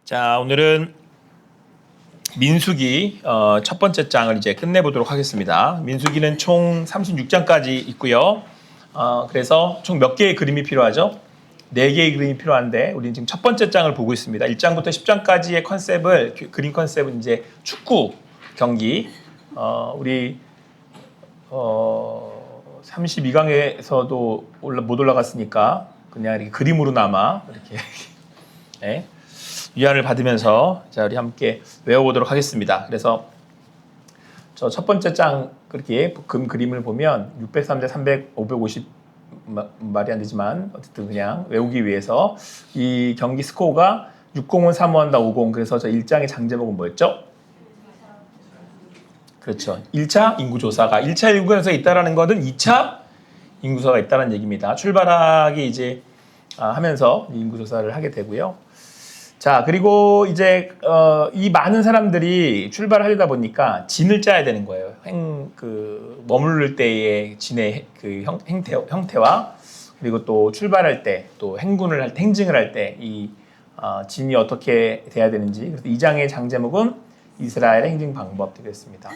자, 오늘은 민수기 첫 번째 장을 이제 끝내보도록 하겠습니다. 민수기는 총 36장까지 있고요. 그래서 총 몇 개의 그림이 필요하죠? 4개의 그림이 필요한데 우리는 지금 첫 번째 장을 보고 있습니다. 1장부터 10장까지의 컨셉을, 그림 컨셉은 이제 축구 경기. 우리 32강에서도 못 올라갔으니까 그냥 이렇게 그림으로나마 이렇게 네, 위안을 받으면서 자, 우리 함께 외워보도록 하겠습니다. 그래서 저 첫 번째 장 그렇게 그림을 보면 603대 300, 550 말이 안 되지만 어쨌든 그냥 외우기 위해서 이 경기 스코어가 6-0은 사모한다 5-0. 그래서 저 1장의 장제목은 뭐였죠? 그렇죠. 1차 인구조사가 1차 인구조사가 있다라는 것은 2차 인구조사가 있다는 얘기입니다. 출발하기 이제 하면서 인구조사를 하게 되고요. 자, 그리고 이제 이 많은 사람들이 출발하려다 보니까 진을 짜야 되는 거예요. 머무를 때의 진의 그 형태와 그리고 또 출발할 때, 또 행군을 할 때, 행진을 할 때 이 진이 어떻게 돼야 되는지. 그래서 2장의 장제목은 이스라엘의 행진 방법 되겠습니다.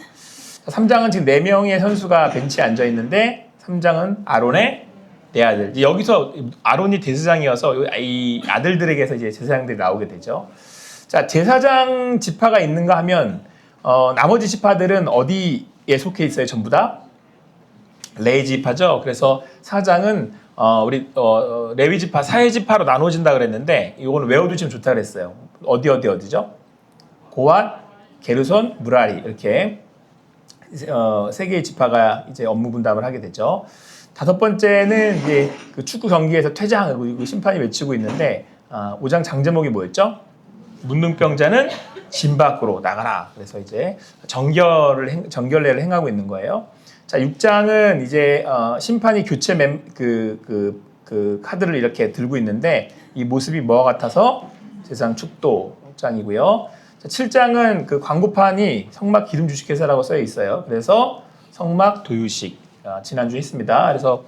3장은 지금 4명의 선수가 벤치에 앉아 있는데 3장은 아론의 네 아들. 여기서 아론이 대제사장이어서 이 아들들에게서 이제 제사장들이 나오게 되죠. 자, 제사장 지파가 있는가 하면 나머지 지파들은 어디에 속해 있어요? 전부 다 레위 지파죠. 그래서 4장은 우리 레위 지파, 사회 지파로 나눠진다 그랬는데 이거는 외워두시면 좋다 그랬어요. 어디죠? 고앗, 게르손, 무라리 이렇게 3개의 지파가 이제 업무 분담을 하게 되죠. 5번째는 이제 그 축구 경기에서 퇴장, 심판이 외치고 있는데 5장 장제목이 뭐였죠? 문둥병자는 진 밖으로 나가라. 그래서 이제 정결례를 행하고 있는 거예요. 자, 6장은 이제 심판이 교체 그 카드를 이렇게 들고 있는데 이 모습이 뭐와 같아서 세상 축도장이고요. 자, 7장은 그 광고판이 성막 기름 주식회사라고 써 있어요. 그래서 성막 도유식 지난주에 했습니다. 그래서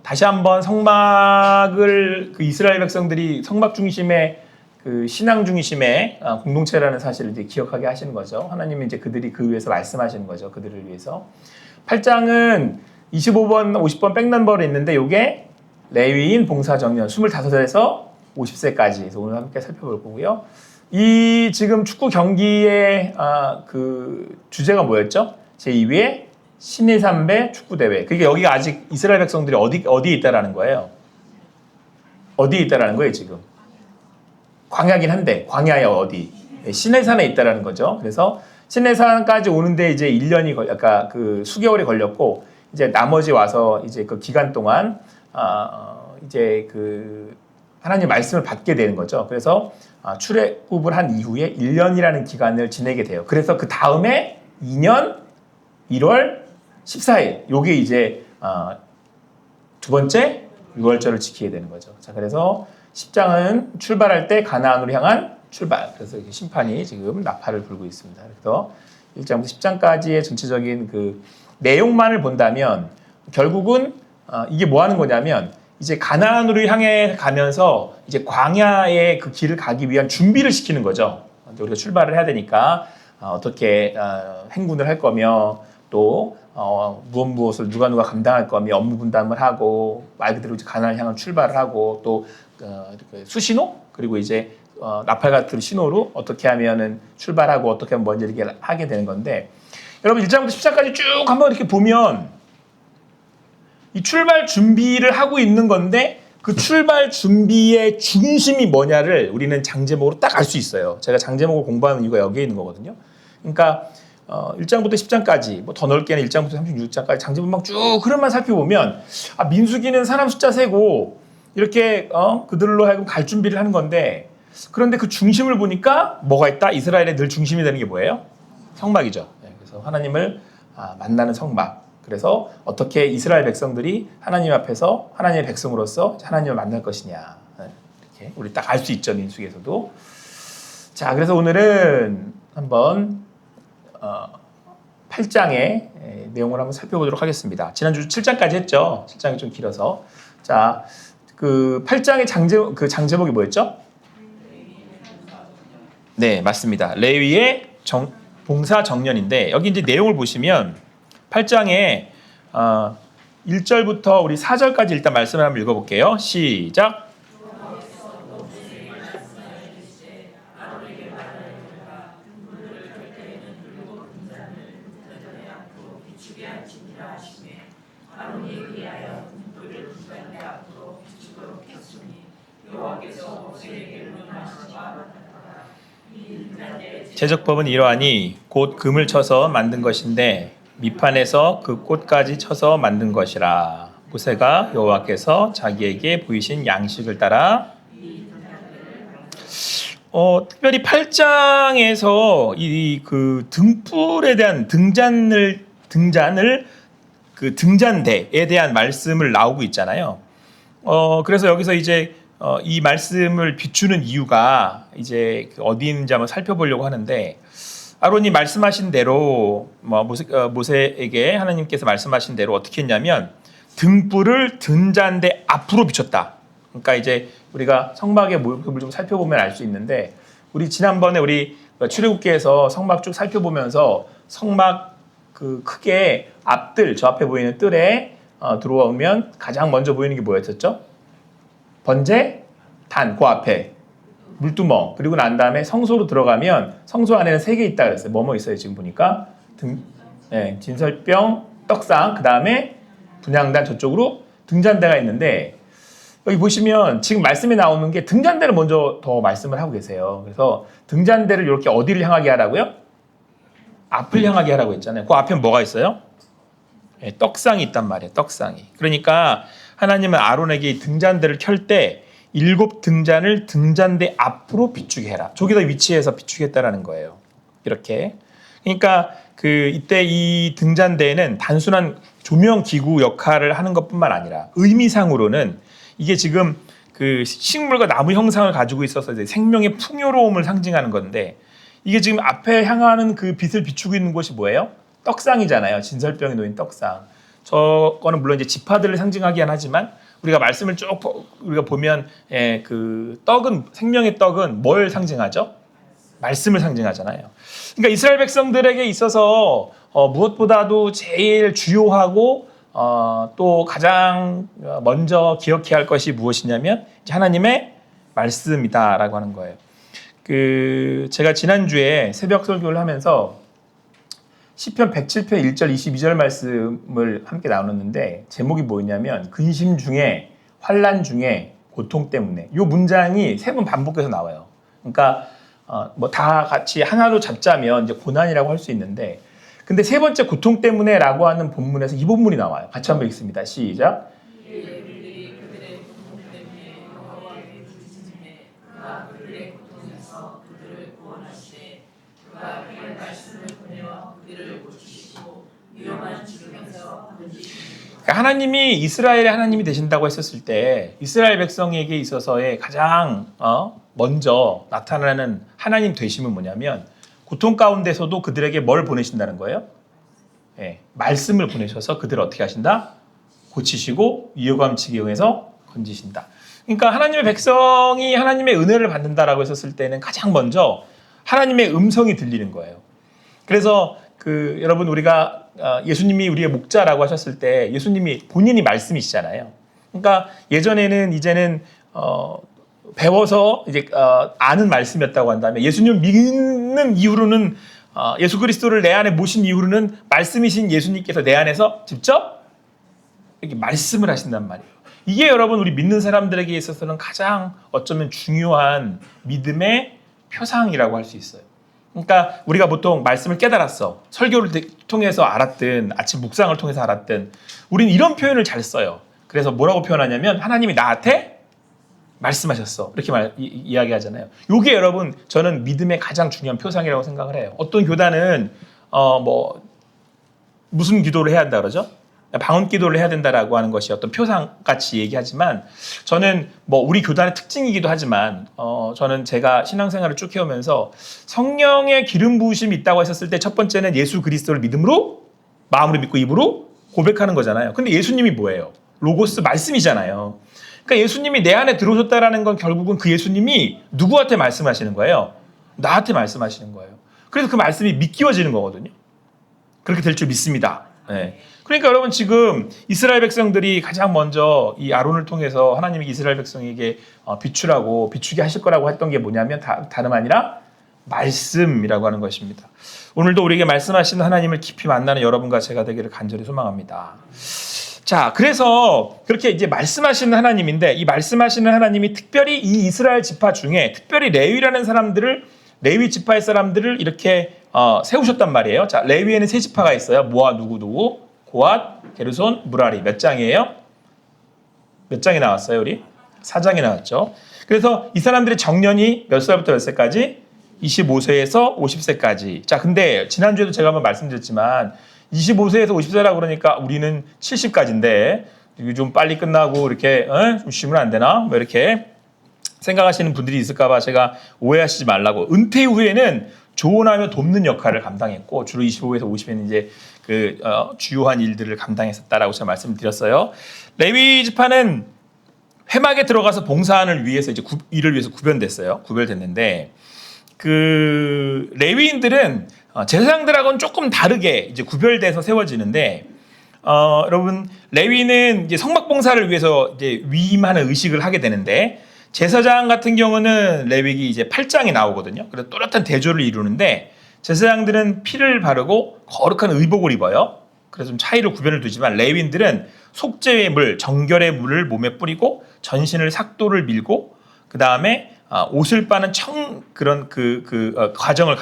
다시 한번 성막을 그 이스라엘 백성들이 성막 중심의 그 신앙 중심의 공동체라는 사실을 이제 기억하게 하시는 거죠. 하나님이 이제 그들이 그 위해서 말씀하시는 거죠. 그들을 위해서. 8장은 25번, 50번 백넘버를 있는데 이게 레위인 봉사정년 25살에서 50세까지. 그래서 오늘 함께 살펴볼 거고요. 이 지금 축구 경기의 그 주제가 뭐였죠? 제2위의 신의 삼배 축구대회. 그러니까 여기가 아직 이스라엘 백성들이 어디에 있다라는 거예요? 어디에 있다라는 거예요, 지금? 광야긴 한데, 광야의 어디? 신의 산에 있다라는 거죠. 그래서 신의 산까지 오는데 이제 1년이 약간 그 수개월이 걸렸고, 이제 나머지 와서 이제 그 기간 동안, 이제 그 하나님 말씀을 받게 되는 거죠. 그래서 출애굽을 한 이후에 1년이라는 기간을 지내게 돼요. 그래서 그 다음에 2년 1월 14일 요게 이제 두 번째 6월절을 지키게 되는 거죠. 자, 그래서 10장은 출발할 때 가나안으로 향한 출발. 그래서 이렇게 심판이 지금 나팔을 불고 있습니다. 그래서 1장부터 10장까지의 전체적인 그 내용만을 본다면 결국은 이게 뭐 하는 거냐면 이제 가나안으로 향해 가면서 이제 광야의 그 길을 가기 위한 준비를 시키는 거죠. 우리가 출발을 해야 되니까 어떻게 행군을 할 거며 또 무엇을 누가 감당할 거며 업무 분담을 하고 말 그대로 이제 가나안을 향한 출발을 하고 또 수신호 그리고 이제 나팔 같은 신호로 어떻게 하면은 출발하고 어떻게 하면 먼저 이렇게 하게 되는 건데 여러분 1장부터 10장까지 쭉 한번 이렇게 보면 이 출발 준비를 하고 있는 건데 그 출발 준비의 중심이 뭐냐를 우리는 장제목으로 딱 알 수 있어요. 제가 장제목을 공부하는 이유가 여기에 있는 거거든요. 그러니까 1장부터 10장까지 뭐 더 넓게는 1장부터 36장까지 장제목 막 쭉 흐름만 살펴보면 민수기는 사람 숫자 세고 이렇게 그들로 하여금 갈 준비를 하는 건데 그런데 그 중심을 보니까 뭐가 있다? 이스라엘의 늘 중심이 되는 게 뭐예요? 성막이죠. 그래서 하나님을 만나는 성막. 그래서 어떻게 이스라엘 백성들이 하나님 앞에서 하나님의 백성으로서 하나님을 만날 것이냐 이렇게 우리 딱 알 수 있죠. 민수기에서도. 자, 그래서 오늘은 한번 8장의 내용을 한번 살펴보도록 하겠습니다. 지난주 7장까지 했죠. 7장이 좀 길어서. 자, 그 8장의 장제목이 뭐였죠? 네, 맞습니다. 레위의 봉사 정년인데 여기 이제 내용을 보시면 8장에 1절부터 우리 4절까지 일단 말씀을 한번 읽어볼게요. 시작. 제적법은 이러하니 곧 금을 쳐서 만든 것인데 밑판에서 그 꽃까지 쳐서 만든 것이라. 모세가 여호와께서 자기에게 보이신 양식을 따라 특별히 8장에서 이 그 등불에 대한 등잔을 그 등잔대에 대한 말씀을 나오고 있잖아요. 그래서 여기서 이제 이 말씀을 비추는 이유가 이제 어디 있는지 한번 살펴보려고 하는데 아론이 말씀하신 대로 모세에게 하나님께서 말씀하신 대로 어떻게 했냐면 등불을 등잔대 앞으로 비췄다. 그러니까 이제 우리가 성막의 모습을 좀 살펴보면 알 수 있는데 우리 지난번에 우리 출애굽기에서 성막 쭉 살펴보면서 성막 그 크게 앞들 저 앞에 보이는 뜰에 들어오면 가장 먼저 보이는 게 뭐였었죠? 번제, 단, 그 앞에 물두멍, 그리고 난 다음에 성소로 들어가면 성소 안에는 3개 있다 그랬어요. 뭐뭐 있어요 지금 보니까? 진설병, 떡상, 그 다음에 분향단 저쪽으로 등잔대가 있는데 여기 보시면 지금 말씀에 나오는 게 등잔대를 먼저 더 말씀을 하고 계세요. 그래서 등잔대를 이렇게 어디를 향하게 하라고요? 앞을 향하게 하라고 했잖아요. 그 앞에 뭐가 있어요? 떡상이 있단 말이에요. 떡상이. 그러니까 하나님은 아론에게 등잔대를 켤 때 7등잔을 등잔대 앞으로 비추게 해라. 저기다 위치해서 비추겠다라는 거예요. 이렇게. 그러니까 이때 이 등잔대에는 단순한 조명 기구 역할을 하는 것뿐만 아니라 의미상으로는 이게 지금 그 식물과 나무 형상을 가지고 있어서 이제 생명의 풍요로움을 상징하는 건데 이게 지금 앞에 향하는 그 빛을 비추고 있는 곳이 뭐예요? 떡상이잖아요. 진설병에 놓인 떡상. 저거는 물론 이제 지파들을 상징하긴 하지만 우리가 말씀을 쭉 우리가 보면 그 떡은 생명의 떡은 뭘 상징하죠? 말씀을 상징하잖아요. 그러니까 이스라엘 백성들에게 있어서 무엇보다도 제일 주요하고 또 가장 먼저 기억해야 할 것이 무엇이냐면 하나님의 말씀이다라고 하는 거예요. 제가 지난주에 새벽 설교를 하면서 시편 107편 1절 22절 말씀을 함께 나눴는데 제목이 뭐였냐면 근심 중에 환난 중에 고통 때문에 이 문장이 3번 반복해서 나와요. 그러니까 뭐 다 같이 하나로 잡자면 이제 고난이라고 할 수 있는데 근데 3번째 고통 때문에라고 하는 본문에서 이 본문이 나와요. 같이 한번 읽습니다. 시작. 하나님이 이스라엘의 하나님이 되신다고 했었을 때 이스라엘 백성에게 있어서의 가장 먼저 나타나는 하나님 되심은 뭐냐면 고통 가운데서도 그들에게 뭘 보내신다는 거예요? 말씀을 보내셔서 그들을 어떻게 하신다? 고치시고 위로감치기 이용해서 건지신다. 그러니까 하나님의 백성이 하나님의 은혜를 받는다라고 했었을 때는 가장 먼저 하나님의 음성이 들리는 거예요. 그래서 여러분 우리가 예수님이 우리의 목자라고 하셨을 때 예수님이 본인이 말씀이시잖아요. 그러니까 예전에는 이제는 배워서 이제 아는 말씀이었다고 한다면 예수님 믿는 이후로는 예수 그리스도를 내 안에 모신 이후로는 말씀이신 예수님께서 내 안에서 직접 이렇게 말씀을 하신단 말이에요. 이게 여러분 우리 믿는 사람들에게 있어서는 가장 어쩌면 중요한 믿음의 표상이라고 할 수 있어요. 그러니까 우리가 보통 말씀을 깨달았어. 설교를 통해서 알았든 아침 묵상을 통해서 알았든 우리는 이런 표현을 잘 써요. 그래서 뭐라고 표현하냐면 하나님이 나한테 말씀하셨어. 이렇게 이야기하잖아요. 이게 여러분 저는 믿음의 가장 중요한 표상이라고 생각을 해요. 어떤 교단은 무슨 기도를 해야 한다 그러죠? 방언 기도를 해야 된다라고 하는 것이 어떤 표상같이 얘기하지만 저는 우리 교단의 특징이기도 하지만 저는 제가 신앙생활을 쭉 해오면서 성령의 기름 부으심이 있다고 했었을 때 첫 번째는 예수 그리스도를 믿음으로 마음으로 믿고 입으로 고백하는 거잖아요. 근데 예수님이 뭐예요? 로고스 말씀이잖아요. 그러니까 예수님이 내 안에 들어오셨다라는 건 결국은 그 예수님이 누구한테 말씀하시는 거예요? 나한테 말씀하시는 거예요. 그래서 그 말씀이 믿기워지는 거거든요. 그렇게 될 줄 믿습니다. 네. 그러니까 여러분 지금 이스라엘 백성들이 가장 먼저 이 아론을 통해서 하나님이 이스라엘 백성에게 비추게 하실 거라고 했던 게 뭐냐면 다름 아니라 말씀이라고 하는 것입니다. 오늘도 우리에게 말씀하시는 하나님을 깊이 만나는 여러분과 제가 되기를 간절히 소망합니다. 자, 그래서 그렇게 이제 말씀하시는 하나님인데 이 말씀하시는 하나님이 특별히 이 이스라엘 지파 중에 특별히 레위라는 사람들을 레위 지파의 사람들을 이렇게 세우셨단 말이에요. 자, 레위에는 세 지파가 있어요. 뭐와 누구? 고앗, 게르손, 무라리. 몇 장이에요? 몇 장이 나왔어요, 우리? 4장이 나왔죠. 그래서 이 사람들의 정년이 몇 살부터 몇 살까지? 25세에서 50세까지. 자, 근데 지난주에도 제가 한번 말씀드렸지만 25세에서 50세라고 그러니까 우리는 70까지인데 이게 좀 빨리 끝나고 이렇게 좀 쉬면 안 되나? 뭐 이렇게 생각하시는 분들이 있을까 봐 제가 오해하시지 말라고. 은퇴 후에는 조언하며 돕는 역할을 감당했고 주로 25에서 50에는 이제 주요한 일들을 감당했었다라고 제가 말씀드렸어요. 레위 지파는 회막에 들어가서 봉사하는 위해서 이제 일을 위해서 구별됐는데 그 레위인들은 제사장들하고는 조금 다르게 이제 구별돼서 세워지는데 여러분 레위는 이제 성막 봉사를 위해서 이제 위임하는 의식을 하게 되는데 제사장 같은 경우는 레위기 이제 8장이 나오거든요. 그래서 또렷한 대조를 이루는데 제사장들은 피를 바르고 거룩한 의복을 입어요. 그래서 좀 차이를 구별을 두지만 레위인들은 속죄의 물, 정결의 물을 몸에 뿌리고 전신을 삭도를 밀고 그 다음에 옷을 빠는 그런 과정을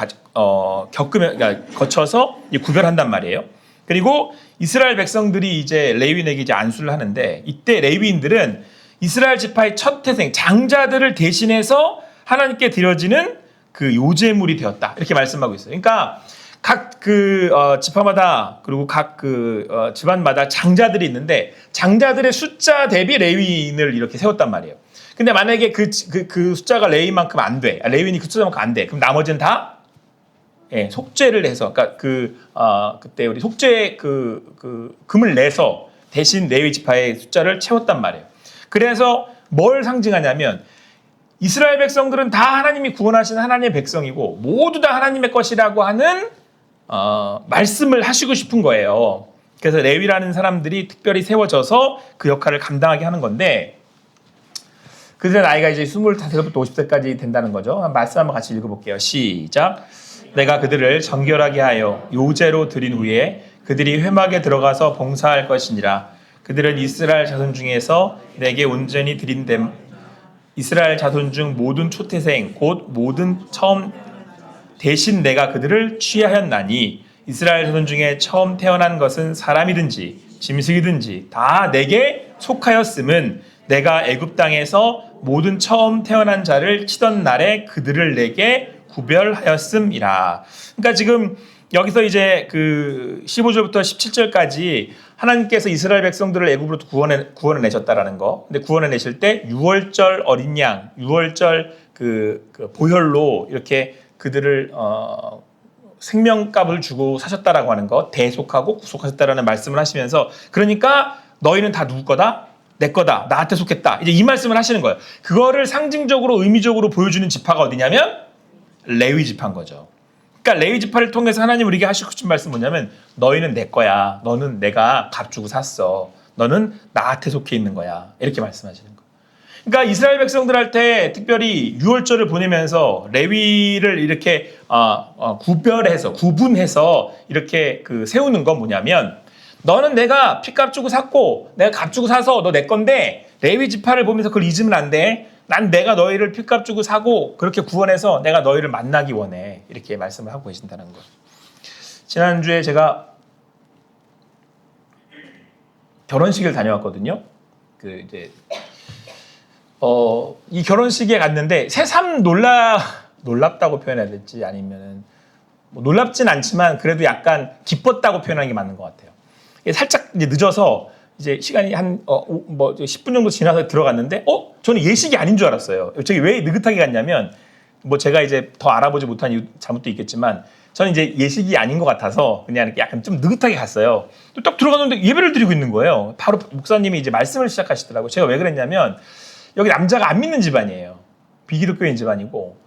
거쳐서 구별한단 말이에요. 그리고 이스라엘 백성들이 이제 레위인에게 이제 안수를 하는데 이때 레위인들은 이스라엘 지파의 첫 태생 장자들을 대신해서 하나님께 드려지는 그 요제물이 되었다 이렇게 말씀하고 있어요. 그러니까 각 지파마다 그리고 각 집안마다 장자들이 있는데 장자들의 숫자 대비 레위인을 이렇게 세웠단 말이에요. 근데 만약에 그 숫자가 레위만큼 안 돼, 레위인이 그 숫자만큼 안 돼, 그럼 나머지는 다 속죄를 해서, 그러니까 그때 우리 속죄 금을 내서 대신 레위 지파의 숫자를 채웠단 말이에요. 그래서 뭘 상징하냐면 이스라엘 백성들은 다 하나님이 구원하신 하나님의 백성이고 모두 다 하나님의 것이라고 하는 말씀을 하시고 싶은 거예요. 그래서 레위라는 사람들이 특별히 세워져서 그 역할을 감당하게 하는 건데 그들의 나이가 이제 25세부터 50세까지 된다는 거죠. 말씀 한번 같이 읽어볼게요. 시작. 내가 그들을 정결하게 하여 요제로 드린 후에 그들이 회막에 들어가서 봉사할 것이니라. 그들은 이스라엘 자손 중에서 내게 온전히 드린됨. 이스라엘 자손 중 모든 초태생 곧 모든 처음 대신 내가 그들을 취하였나니 이스라엘 자손 중에 처음 태어난 것은 사람이든지 짐승이든지 다 내게 속하였음은 내가 애굽 땅에서 모든 처음 태어난 자를 치던 날에 그들을 내게 구별하였음이라. 그러니까 지금 여기서 이제 15절부터 17절까지 하나님께서 이스라엘 백성들을 애굽으로부터 구원해 내셨다라는 거. 근데 구원해 내실 때 6월절 어린 양, 6월절 보혈로 이렇게 그들을 생명값을 주고 사셨다라고 하는 거, 대속하고 구속하셨다라는 말씀을 하시면서 그러니까 너희는 다 누구 거다? 내 거다. 나한테 속했다. 이제 이 말씀을 하시는 거예요. 그거를 상징적으로 의미적으로 보여주는 지파가 어디냐면 레위 지파인 거죠. 그러니까 레위 지파를 통해서 하나님 우리에게 하시고 싶은 말씀 뭐냐면 너희는 내 거야. 너는 내가 값 주고 샀어. 너는 나한테 속해 있는 거야. 이렇게 말씀하시는 거예요. 그러니까 이스라엘 백성들한테 특별히 유월절을 보내면서 레위를 이렇게 구분해서 이렇게 세우는 건 뭐냐면 너는 내가 피값 주고 샀고 내가 값 주고 사서 너 내 건데 레위 지파를 보면서 그걸 잊으면 안 돼. 난 내가 너희를 피값 주고 사고 그렇게 구원해서 내가 너희를 만나기 원해. 이렇게 말씀을 하고 계신다는 거예요. 지난주에 제가 결혼식을 다녀왔거든요. 이 결혼식에 갔는데 새삼 놀랍다고 표현해야 될지 아니면은 놀랍진 않지만 그래도 약간 기뻤다고 표현하는 게 맞는 것 같아요. 살짝 이제 늦어서 이제 시간이 한 10분 정도 지나서 들어갔는데 저는 예식이 아닌 줄 알았어요. 저기 왜 느긋하게 갔냐면 제가 이제 더 알아보지 못한 이유 잘못도 있겠지만 저는 이제 예식이 아닌 것 같아서 그냥 약간 좀 느긋하게 갔어요. 또 딱 들어갔는데 예배를 드리고 있는 거예요. 바로 목사님이 이제 말씀을 시작하시더라고요. 제가 왜 그랬냐면 여기 남자가 안 믿는 집안이에요. 비기독교인 집안이고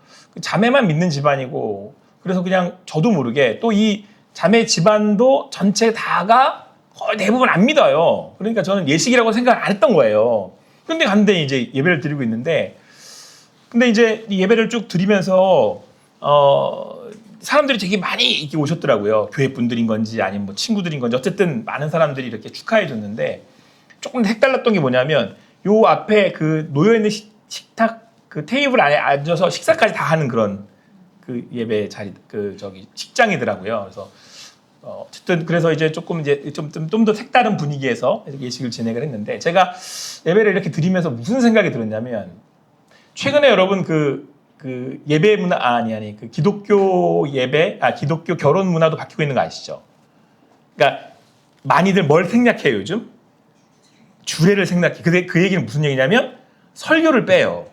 자매만 믿는 집안이고 그래서 그냥 저도 모르게 또 이 자매 집안도 전체 다가 거의 대부분 안 믿어요. 그러니까 저는 예식이라고 생각을 안 했던 거예요. 근데 갔는데 이제 예배를 드리고 있는데 근데 이제 이 예배를 쭉 드리면서 사람들이 되게 많이 이렇게 오셨더라고요. 교회 분들인 건지 아니면 뭐 친구들인 건지 어쨌든 많은 사람들이 이렇게 축하해 줬는데 조금 색달랐던 게 뭐냐면 요 앞에 그 놓여 있는 식탁 그 테이블 안에 앉아서 식사까지 다 하는 그런 그 예배 자리 그 저기 식장이더라고요. 그래서 어쨌든 그래서 이제 조금 이제 좀 더 색다른 분위기에서 예식을 진행을 했는데 제가 예배를 이렇게 드리면서 무슨 생각이 들었냐면 최근에 여러분 그 예배 문화 아니 그 기독교 예배 기독교 결혼 문화도 바뀌고 있는 거 아시죠? 그러니까 많이들 뭘 생략해요 요즘? 주례를 생략해. 근데 그 얘기는 무슨 얘기냐면 설교를 빼요.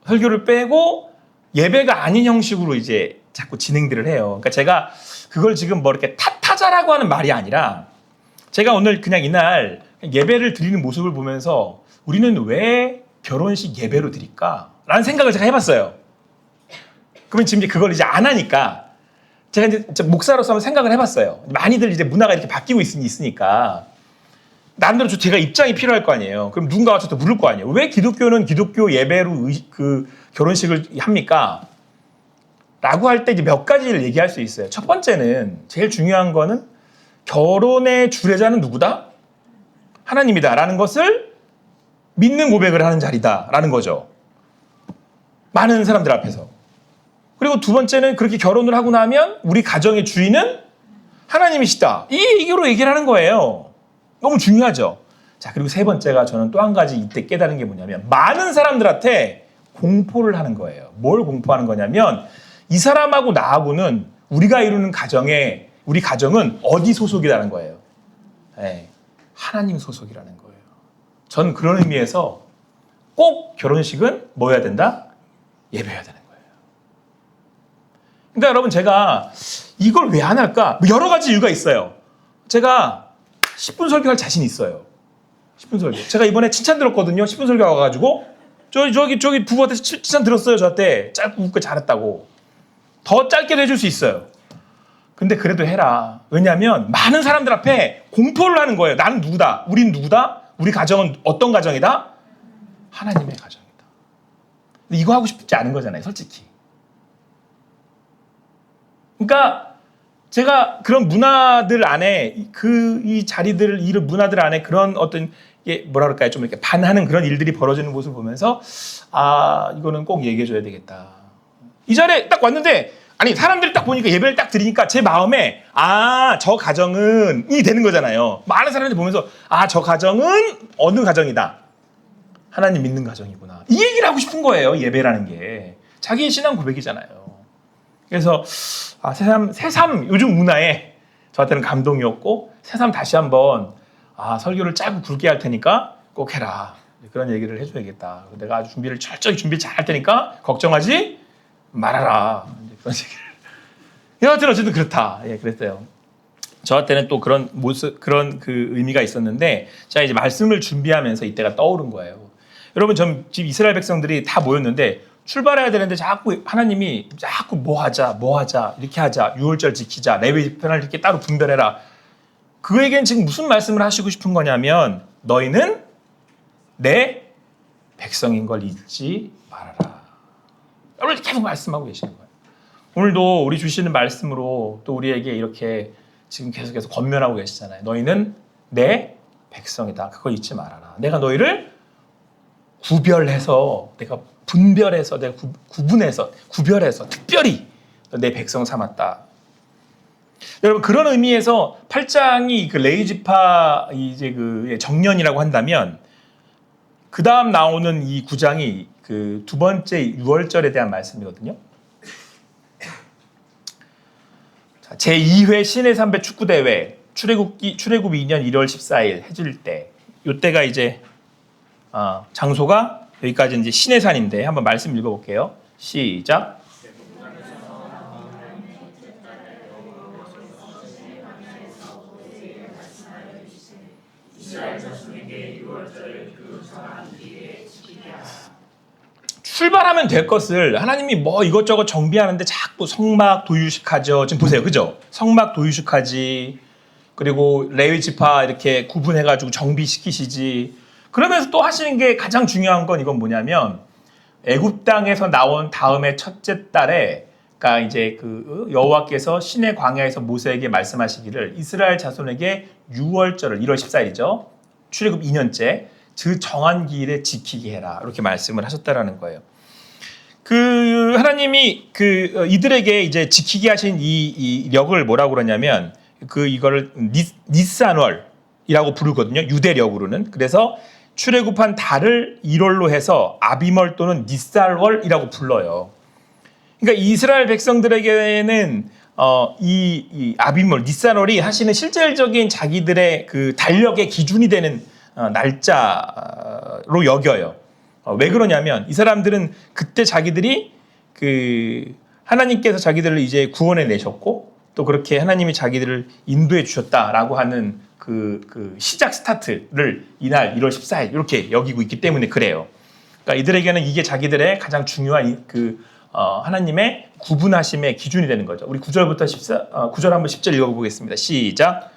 설교를 빼고 예배가 아닌 형식으로 이제 자꾸 진행들을 해요. 그러니까 제가 그걸 지금 뭐 이렇게 탓하자라고 하는 말이 아니라 제가 오늘 그냥 이날 예배를 드리는 모습을 보면서 우리는 왜 결혼식 예배로 드릴까? 라는 생각을 제가 해봤어요. 그러면 지금 이제 그걸 이제 안 하니까 제가 이제 목사로서 한번 생각을 해봤어요. 많이들 이제 문화가 이렇게 바뀌고 있으니까 나름대로 제가 입장이 필요할 거 아니에요. 그럼 누군가가 저한테 물을 거 아니에요. 왜 기독교는 기독교 예배로 그 결혼식을 합니까? 라고 할 때 이제 몇 가지를 얘기할 수 있어요. 첫 번째는 제일 중요한 거는 결혼의 주례자는 누구다? 하나님이다. 라는 것을 믿는 고백을 하는 자리다. 라는 거죠. 많은 사람들 앞에서. 그리고 두 번째는 그렇게 결혼을 하고 나면 우리 가정의 주인은 하나님이시다. 이 얘기로 얘기를 하는 거예요. 너무 중요하죠. 자, 그리고 세 번째가 저는 또 한 가지 이때 깨달은 게 뭐냐면 많은 사람들한테 공포를 하는 거예요. 뭘 공포하는 거냐면 이 사람하고 나하고는 우리가 이루는 우리 가정은 어디 소속이라는 거예요. 네, 하나님 소속이라는 거예요. 전 그런 의미에서 꼭 결혼식은 뭐 해야 된다? 예배해야 되는 거예요. 그러니까 여러분 제가 이걸 왜 안 할까? 여러 가지 이유가 있어요. 제가 10분 설교할 자신 있어요. 10분 설교. 제가 이번에 칭찬 들었거든요. 10분 설교 와가지고 저기 부부한테 칭찬 들었어요. 저한테 짧고 굵게 잘했다고. 더 짧게도 해줄 수 있어요. 근데 그래도 해라. 왜냐하면 많은 사람들 앞에 공포를 하는 거예요. 나는 누구다? 우린 누구다? 우리 가정은 어떤 가정이다? 하나님의 가정이다. 근데 이거 하고 싶지 않은 거잖아요. 솔직히. 그러니까 제가 그런 문화들 안에 이 자리들 이 문화들 안에 그런 어떤 뭐라 그럴까요? 좀 이렇게 반하는 그런 일들이 벌어지는 모습을 보면서 이거는 꼭 얘기해 줘야 되겠다. 이 자리에 딱 왔는데 아니 사람들이 딱 보니까 예배를 딱 드리니까 제 마음에 저 가정은 이 되는 거잖아요. 많은 사람들이 보면서 저 가정은 어느 가정이다. 하나님 믿는 가정이구나. 이 얘기를 하고 싶은 거예요. 예배라는 게. 자기의 신앙 고백이잖아요. 그래서 새삼 요즘 문화에 저한테는 감동이었고 새삼 다시 한번 설교를 짧고 굵게 할 테니까 꼭 해라. 그런 얘기를 해줘야겠다. 내가 아주 철저히 준비 잘 할 테니까 걱정하지 말아라. 그런 얘기를. 여하튼 어쨌든 그렇다. 예, 그랬어요. 저한테는 또 그런 모습, 그런 그 의미가 있었는데 제가 이제 말씀을 준비하면서 이때가 떠오른 거예요. 여러분, 지금 이스라엘 백성들이 다 모였는데 출발해야 되는데 자꾸 하나님이 자꾸 뭐 하자 이렇게 하자, 유월절 지키자, 레위 집회를 이렇게 따로 분별해라. 그에겐 지금 무슨 말씀을 하시고 싶은 거냐면 너희는 내 백성인 걸 잊지 말아라. 여러분 계속 말씀하고 계시는 거예요. 오늘도 우리 주시는 말씀으로 또 우리에게 이렇게 지금 계속해서 권면하고 계시잖아요. 너희는 내 백성이다. 그거 잊지 말아라. 내가 너희를 구별해서 내가 분별해서 내가 구분해서 구별해서 특별히 내 백성 삼았다. 여러분 그런 의미에서 8장이 그 레위지파 이제 그 정년이라고 한다면 그 다음 나오는 이 9장이 그 두 번째 유월절에 대한 말씀이거든요. 자, 제2회 신의 삼배 축구 대회 출애굽 2년 1월 14일 해질 때 이때가 이제 장소가 여기까지 이제 시내산인데 한번 말씀 읽어볼게요. 시작. 출발하면 될 것을 하나님이 뭐 이것저것 정비하는데 자꾸 성막 도유식하죠. 지금 보세요. 그죠? 성막 도유식하지. 그리고 레위 지파 이렇게 구분해가지고 정비시키시지. 그러면서 또 하시는 게 가장 중요한 건 이건 뭐냐면 애굽 땅에서 나온 다음에 첫째 달에 그러니까 이제 그 여호와께서 시내 광야에서 모세에게 말씀하시기를 이스라엘 자손에게 6월절을 1월 14일이죠. 출애굽 2년째 그 정한 기일에 지키게 해라. 이렇게 말씀을 하셨다라는 거예요. 그 하나님이 그 이들에게 이제 지키게 하신 이 력을 뭐라고 그러냐면 이거를 니산월이라고 부르거든요. 유대력으로는. 그래서 출애굽한 달을 1월로 해서 아비멀 또는 니살월이라고 불러요. 그러니까 이스라엘 백성들에게는 이 아비멀, 니산월이 하시는 실질적인 자기들의 그 달력의 기준이 되는 날짜로 여겨요. 왜 그러냐면 이 사람들은 그때 자기들이 그 하나님께서 자기들을 이제 구원해 내셨고 또 그렇게 하나님이 자기들을 인도해 주셨다라고 하는 그 시작 스타트를 이날 1월 14일 이렇게 여기고 있기 때문에 그래요. 그러니까 이들에게는 이게 자기들의 가장 중요한 하나님의 구분하심의 기준이 되는 거죠. 우리 9절부터 9절 한번 10절 읽어보겠습니다. 시작.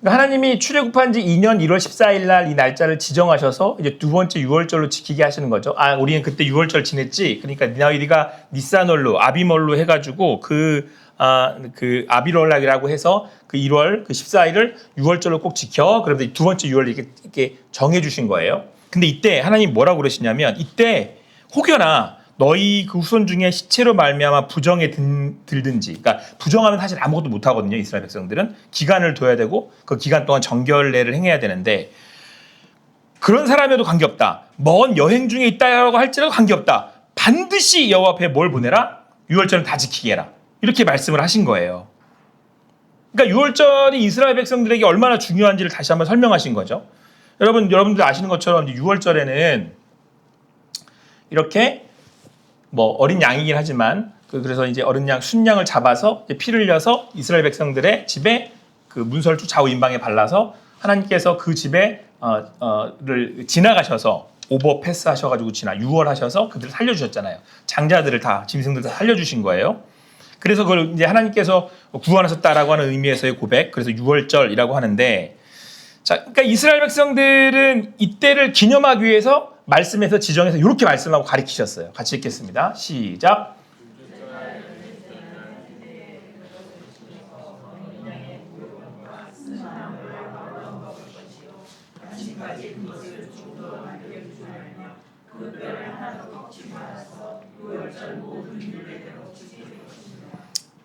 하나님이 출애굽한 지 2년 1월 14일 날 이 날짜를 지정하셔서 이제 두 번째 6월절로 지키게 하시는 거죠. 우리는 그때 6월절 지냈지. 그러니까 너희가 니산월로 아비멀로 해가지고 그 아비롤락이라고 해서 그 1월 그 14일을 6월절로 꼭 지켜. 그러면서 두 번째 6월 이렇게 정해주신 거예요. 근데 이때 하나님 뭐라고 그러시냐면 이때 혹여나 너희 그 후손 중에 시체로 말미암아 부정에 들든지, 그러니까 부정하면 사실 아무것도 못 하거든요. 이스라엘 백성들은 기간을 둬야 되고 그 기간 동안 정결례를 행해야 되는데 그런 사람에도 관계없다. 먼 여행 중에 있다라고 할지라도 관계없다. 반드시 여호와 앞에 뭘 보내라? 6월절은 다 지키게 해라. 이렇게 말씀을 하신 거예요. 그러니까 6월절이 이스라엘 백성들에게 얼마나 중요한지를 다시 한번 설명하신 거죠. 여러분들 아시는 것처럼 6월절에는 이렇게 뭐 어린 양이긴 하지만 그래서 이제 어린 양 순양을 잡아서 피를 흘려서 이스라엘 백성들의 집에 그 문설주 좌우 임방에 발라서 하나님께서 그 집에 를 지나가셔서 오버 패스 하셔가지고 유월하셔서 그들을 살려주셨잖아요. 장자들을 다 짐승들 다 살려주신 거예요. 그래서 그걸 이제 하나님께서 구원하셨다라고 하는 의미에서의 고백. 그래서 6월절이라고 하는데, 자, 그러니까 이스라엘 백성들은 이때를 기념하기 위해서 말씀에서 지정해서 이렇게 말씀하고 가르치셨어요. 같이 읽겠습니다. 시작.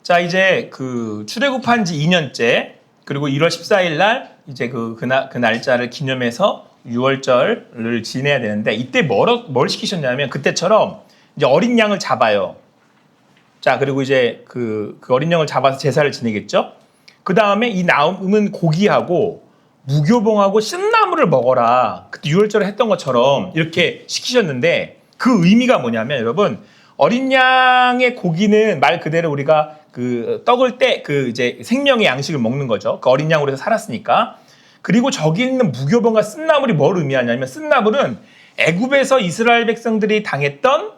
자, 이제 그 출애굽한 지 2년째 그리고 1월 14일 날 이제 그 날짜를 기념해서 6월절을 지내야 되는데 이때 뭘 시키셨냐면 그때처럼 이제 어린 양을 잡아요. 자, 그리고 이제 그 어린 양을 잡아서 제사를 지내겠죠. 그 다음에 이 남은 고기하고 무교봉하고 신나물을 먹어라. 그때 6월절에 했던 것처럼 이렇게 시키셨는데 그 의미가 뭐냐면 여러분 어린 양의 고기는 말 그대로 우리가 그 떡을 때 그 이제 생명의 양식을 먹는 거죠. 그 어린 양으로 해서 살았으니까. 그리고 저기 있는 무교병과 쓴나물이 뭘 의미하냐면 쓴나물은 애굽에서 이스라엘 백성들이 당했던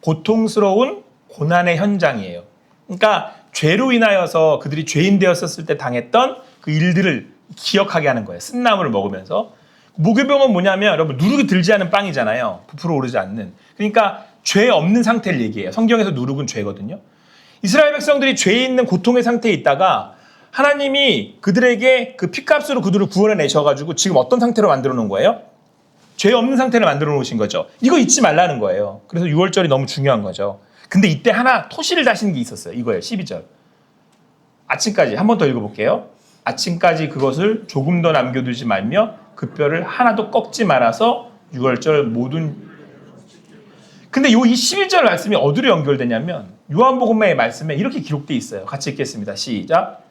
고통스러운 고난의 현장이에요. 그러니까 죄로 인하여서 그들이 죄인 되었었을 때 당했던 그 일들을 기억하게 하는 거예요. 쓴나물을 먹으면서. 무교병은 뭐냐면 여러분 누룩이 들지 않은 빵이잖아요. 부풀어 오르지 않는. 그러니까 죄 없는 상태를 얘기해요. 성경에서 누룩은 죄거든요. 이스라엘 백성들이 죄 있는 고통의 상태에 있다가 하나님이 그들에게 그 피값으로 그들을 구원해 내셔가지고 지금 어떤 상태로 만들어 놓은 거예요? 죄 없는 상태를 만들어 놓으신 거죠. 이거 잊지 말라는 거예요. 그래서 6월절이 너무 중요한 거죠. 근데 이때 하나 토시를 다신 게 있었어요. 이거예요. 12절. 아침까지 한 번 더 읽어볼게요. 아침까지 그것을 조금 더 남겨두지 말며 그 뼈를 하나도 꺾지 말아서 6월절 모든. 근데 이 11절 말씀이 어디로 연결되냐면 요한복음의 말씀에 이렇게 기록되어 있어요. 같이 읽겠습니다. 시작.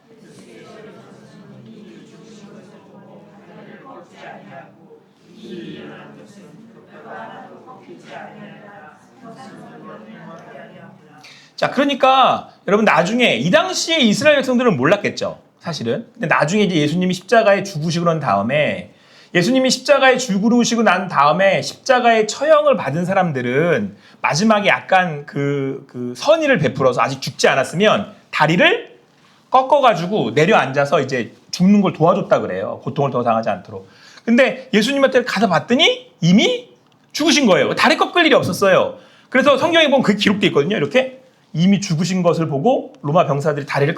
자, 그러니까 여러분 나중에 이 당시에 이스라엘 백성들은 몰랐겠죠. 사실은. 근데 나중에 이제 예수님이 십자가에 죽으시고 난 다음에 예수님이 십자가에 죽으시고 난 다음에 십자가의 처형을 받은 사람들은 마지막에 약간 그 선의를 베풀어서 아직 죽지 않았으면 다리를 꺾어가지고 내려앉아서 이제 죽는 걸 도와줬다 그래요. 고통을 더 당하지 않도록. 근데 예수님한테 가서 봤더니 이미 죽으신 거예요. 다리 꺾을 일이 없었어요. 그래서 성경에 보면 그게 기록되어 있거든요. 이렇게 이미 죽으신 것을 보고 로마 병사들이 다리를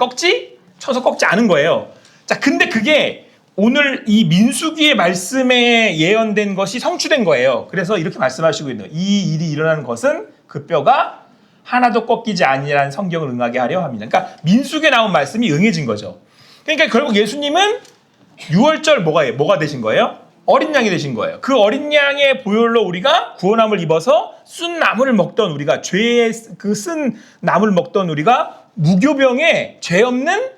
쳐서 꺾지 않은 거예요. 자, 근데 그게 오늘 이 민수기의 말씀에 예언된 것이 성취된 거예요. 그래서 이렇게 말씀하시고 있는 거예요. 이 일이 일어나는 것은 그 뼈가 하나도 꺾이지 아니라는 성경을 응하게 하려 합니다. 그러니까 민수기에 나온 말씀이 응해진 거죠. 그러니까 결국 예수님은 6월절 뭐가 되신 거예요? 어린 양이 되신 거예요. 그 어린 양의 보혈로 우리가 구원함을 입어서 쓴 나무를 먹던 우리가 죄의 그 쓴 나무를 먹던 우리가 무교병에 죄 없는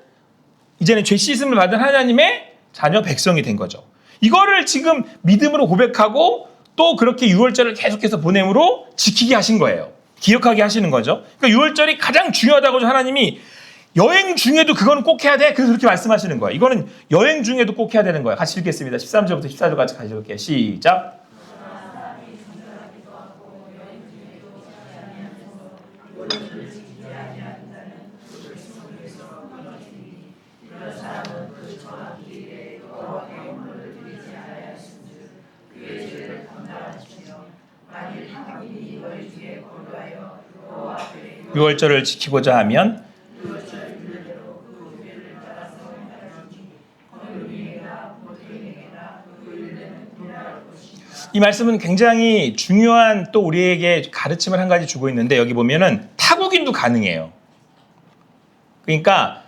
이제는 죄 씻음을 받은 하나님의 자녀 백성이 된 거죠. 이거를 지금 믿음으로 고백하고 또 그렇게 6월절을 계속해서 보냄으로 지키게 하신 거예요. 기억하게 하시는 거죠. 그러니까 6월절이 가장 중요하다고 하나님이 여행 중에도 그거는 꼭 해야 돼. 그래서 그렇게 말씀하시는 거예요. 이거는 여행 중에도 꼭 해야 되는 거예요. 같이 읽겠습니다. 13절부터 14절까지 같이 읽을게요. 시작. 유월절을 지키고자 하면 이 말씀은 굉장히 중요한 또 우리에게 가르침을 한 가지 주고 있는데 여기 보면은 타국인도 가능해요. 그러니까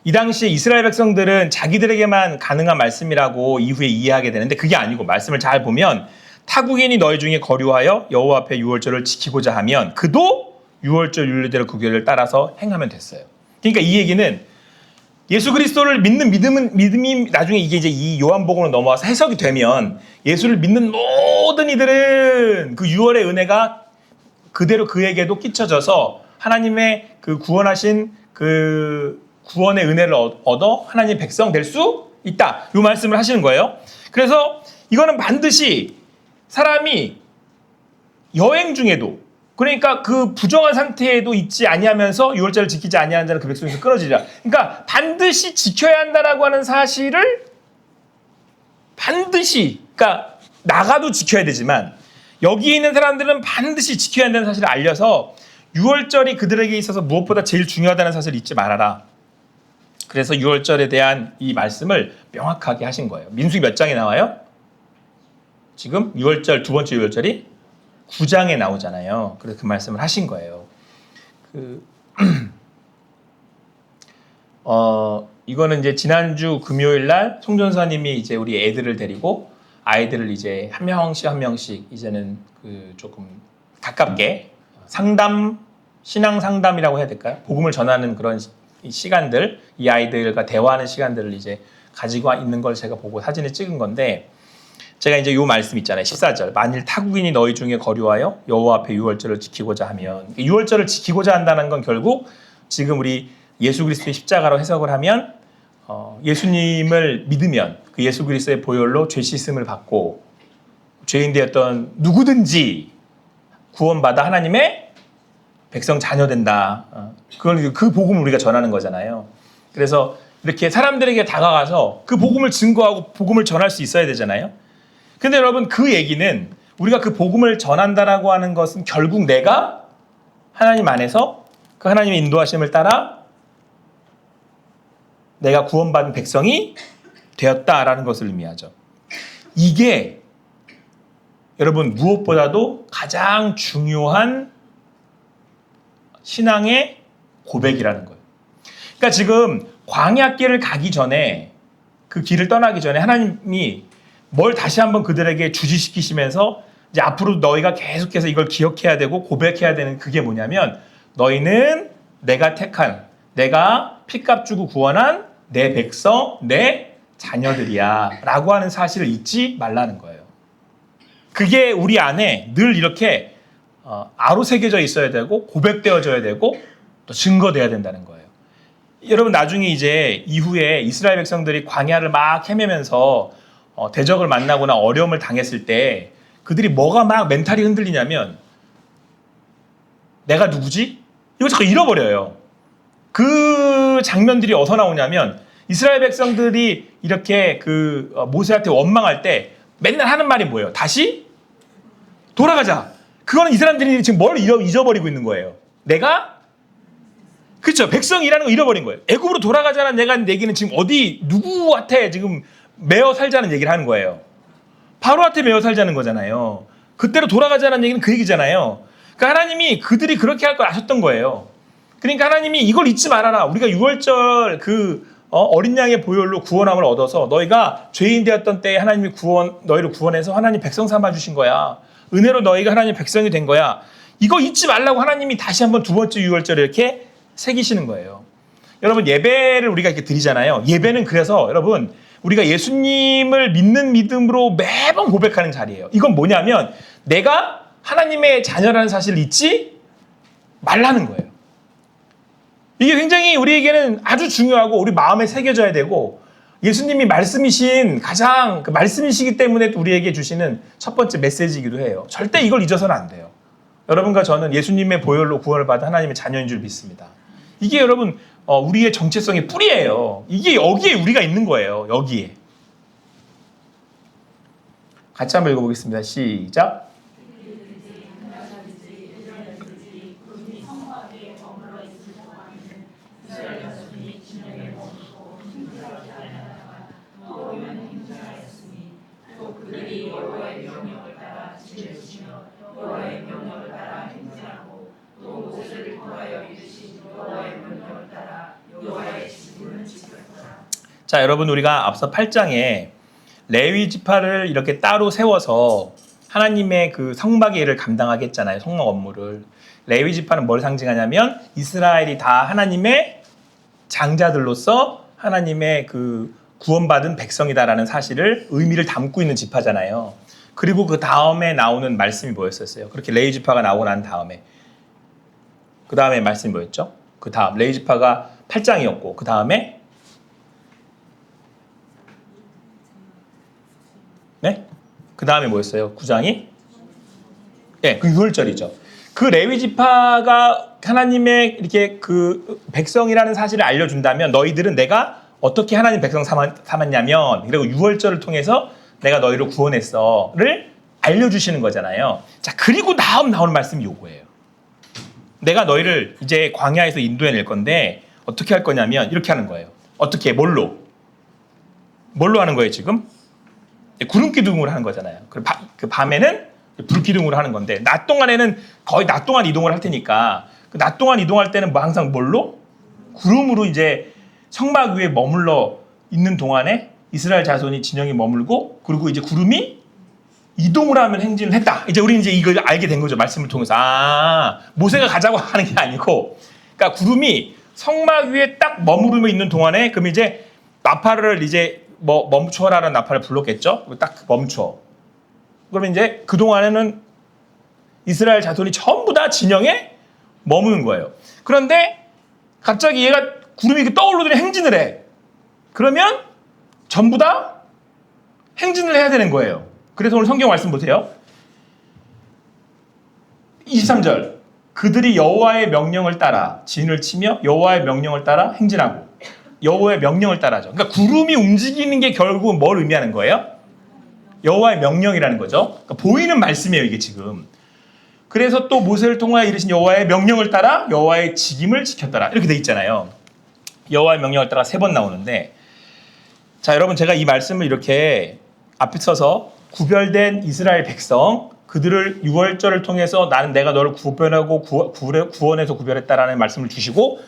이 당시에 이스라엘 백성들은 자기들에게만 가능한 말씀이라고 이후에 이해하게 되는데 그게 아니고 말씀을 잘 보면 타국인이 너희 중에 거류하여 여호와 앞에 유월절을 지키고자 하면 그도 유월절 율례대로 그 규례를 따라서 행하면 됐어요. 그러니까 이 얘기는 예수 그리스도를 믿는 믿음이 나중에 이게 이제 이 요한복음으로 넘어와서 해석이 되면 예수를 믿는 모든 이들은 그 유월의 은혜가 그대로 그에게도 끼쳐져서 하나님의 그 구원하신 그 구원의 은혜를 얻어 하나님 백성 될 수 있다. 이 말씀을 하시는 거예요. 그래서 이거는 반드시 사람이 여행 중에도 그러니까 그 부정한 상태에도 있지 아니하면서 유월절을 지키지 아니하는 자는 그 백성에서 끊어지리라. 그러니까 반드시 지켜야 한다라고 하는 사실을 반드시 그러니까 나가도 지켜야 되지만 여기 있는 사람들은 반드시 지켜야 한다는 사실을 알려서 유월절이 그들에게 있어서 무엇보다 제일 중요하다는 사실을 잊지 말아라. 그래서 유월절에 대한 이 말씀을 명확하게 하신 거예요. 민수기 몇 장에 나와요? 지금 유월절 두 번째 유월절이 9장에 나오잖아요. 그래서 그 말씀을 하신 거예요. 이거는 이제 지난주 금요일 날 송전사님이 이제 우리 애들을 데리고 아이들을 이제 한 명씩 이제는 그 조금 가깝게 신앙 상담이라고 해야 될까요? 복음을 전하는 그런 시간들, 이 아이들과 대화하는 시간들을 이제 가지고 있는 걸 제가 보고 사진을 찍은 건데 제가 이제 요 말씀 있잖아요. 14절. 만일 타국인이 너희 중에 거류하여 여호와 앞에 유월절을 지키고자 하면 유월절을 지키고자 한다는 건 결국 지금 우리 예수 그리스도의 십자가로 해석을 하면 예수님을 믿으면 그 예수 그리스도의 보혈로 죄 씻음을 받고 죄인 되었던 누구든지 구원받아 하나님의 백성 자녀 된다. 그 복음을 우리가 전하는 거잖아요. 그래서 이렇게 사람들에게 다가가서 그 복음을 증거하고 복음을 전할 수 있어야 되잖아요. 근데 여러분 그 얘기는 우리가 그 복음을 전한다라고 하는 것은 결국 내가 하나님 안에서 그 하나님의 인도하심을 따라 내가 구원받은 백성이 되었다라는 것을 의미하죠. 이게 여러분 무엇보다도 가장 중요한 신앙의 고백이라는 거예요. 그러니까 지금 광야길을 가기 전에 그 길을 떠나기 전에 하나님이 뭘 다시 한번 그들에게 주지시키시면서 이제 앞으로 너희가 계속해서 이걸 기억해야 되고 고백해야 되는 그게 뭐냐면 너희는 내가 택한 내가 피값 주고 구원한 내 백성 내 자녀들이야 라고 하는 사실을 잊지 말라는 거예요. 그게 우리 안에 늘 이렇게 아로 새겨져 있어야 되고 고백되어져야 되고 또 증거돼야 된다는 거예요. 여러분 나중에 이제 이후에 이스라엘 백성들이 광야를 막 헤매면서 대적을 만나거나 어려움을 당했을 때 그들이 뭐가 막 멘탈이 흔들리냐면 내가 누구지? 이거 자꾸 잃어버려요. 그 장면들이 어디서 나오냐면 이스라엘 백성들이 이렇게 모세한테 원망할 때 맨날 하는 말이 뭐예요? 다시 돌아가자. 그거는 이 사람들이 지금 뭘 잊어버리고 있는 거예요. 내가 그렇죠. 백성이라는 거 잃어버린 거예요. 애굽으로 돌아가자는 얘기는 지금 누구한테 지금 매어 살자는 얘기를 하는 거예요. 바로한테 매어 살자는 거잖아요. 그때로 돌아가자는 얘기는 그 얘기잖아요. 그러니까 하나님이 그들이 그렇게 할 걸 아셨던 거예요. 그러니까 하나님이 이걸 잊지 말아라. 우리가 6월절 어린 양의 보혈로 구원함을 얻어서 너희가 죄인 되었던 때에 하나님이 너희를 구원해서 하나님 백성 삼아 주신 거야. 은혜로 너희가 하나님 백성이 된 거야. 이거 잊지 말라고 하나님이 다시 한번 두 번째 6월절에 이렇게 새기시는 거예요. 여러분 예배를 우리가 이렇게 드리잖아요. 예배는 그래서 여러분 우리가 예수님을 믿는 믿음으로 매번 고백하는 자리예요. 이건 뭐냐면 내가 하나님의 자녀라는 사실을 잊지 말라는 거예요. 이게 굉장히 우리에게는 아주 중요하고 우리 마음에 새겨져야 되고 예수님이 말씀이신 가장 말씀이시기 때문에 우리에게 주시는 첫 번째 메시지이기도 해요. 절대 이걸 잊어서는 안 돼요. 여러분과 저는 예수님의 보혈로 구원을 받은 하나님의 자녀인 줄 믿습니다. 이게 여러분 우리의 정체성의 뿌리예요. 이게 여기에 우리가 있는 거예요. 여기에. 같이 한번 읽어보겠습니다. 시작. 자, 여러분 우리가 앞서 8장에 레위 지파를 이렇게 따로 세워서 하나님의 그 성막의 일을 감당하게 했잖아요. 성막 업무를. 레위 지파는 뭘 상징하냐면 이스라엘이 다 하나님의 장자들로서 하나님의 그 구원받은 백성이다라는 사실을 의미를 담고 있는 지파잖아요. 그리고 그 다음에 나오는 말씀이 뭐였었어요? 그렇게 레위 지파가 나오고 난 다음에 그 다음에 말씀이 뭐였죠? 그 다음 레위 지파가 8장이었고 그 다음에 네? 그 다음에 뭐였어요? 9장이? 네, 그 6월절이죠. 그 레위 지파가 하나님의 이렇게 그 백성이라는 사실을 알려준다면 너희들은 내가 어떻게 하나님 백성 삼았냐면 그리고 6월절을 통해서 내가 너희를 구원했어를 알려주시는 거잖아요. 자, 그리고 다음 나오는 말씀이 요거예요. 내가 너희를 이제 광야에서 인도해낼 건데 어떻게 할 거냐면 이렇게 하는 거예요. 어떻게? 뭘로 하는 거예요 지금? 구름 기둥으로 하는 거잖아요. 그 밤에는 불 기둥으로 하는 건데 낮 동안에는 거의 낮 동안 이동을 할 테니까 그 낮 동안 이동할 때는 뭐 항상 뭘로? 구름으로 이제 성막 위에 머물러 있는 동안에 이스라엘 자손이 진영이 머물고 그리고 이제 구름이 이동을 하면 행진을 했다. 이제 우리는 이제 이걸 알게 된 거죠. 말씀을 통해서. 모세가 가자고 하는 게 아니고 그러니까 구름이 성막 위에 딱 머무르며 있는 동안에 그럼 이제 나팔을 이제 멈춰라라는 나팔을 불렀겠죠? 딱 멈춰. 그러면 이제 그동안에는 이스라엘 자손이 전부 다 진영에 머무는 거예요. 그런데 갑자기 얘가 구름이 떠오르더니 행진을 해. 그러면 전부 다 행진을 해야 되는 거예요. 그래서 오늘 성경 말씀 보세요. 23절. 그들이 여호와의 명령을 따라 진을 치며 여호와의 명령을 따라 행진하고 여호와의 명령을 따라죠. 그러니까 구름이 움직이는 게 결국 뭘 의미하는 거예요? 여호와의 명령이라는 거죠. 그러니까 보이는 말씀이에요, 이게 지금. 그래서 또 모세를 통하여 이르신 여호와의 명령을 따라 여호와의 직임을 지켰더라. 이렇게 돼 있잖아요. 여호와의 명령을 따라 3번 나오는데 자, 여러분 제가 이 말씀을 이렇게 앞에 서서 구별된 이스라엘 백성 그들을 6월절을 통해서 나는 내가 너를 구별하고 구원해서 구별했다라는 말씀을 주시고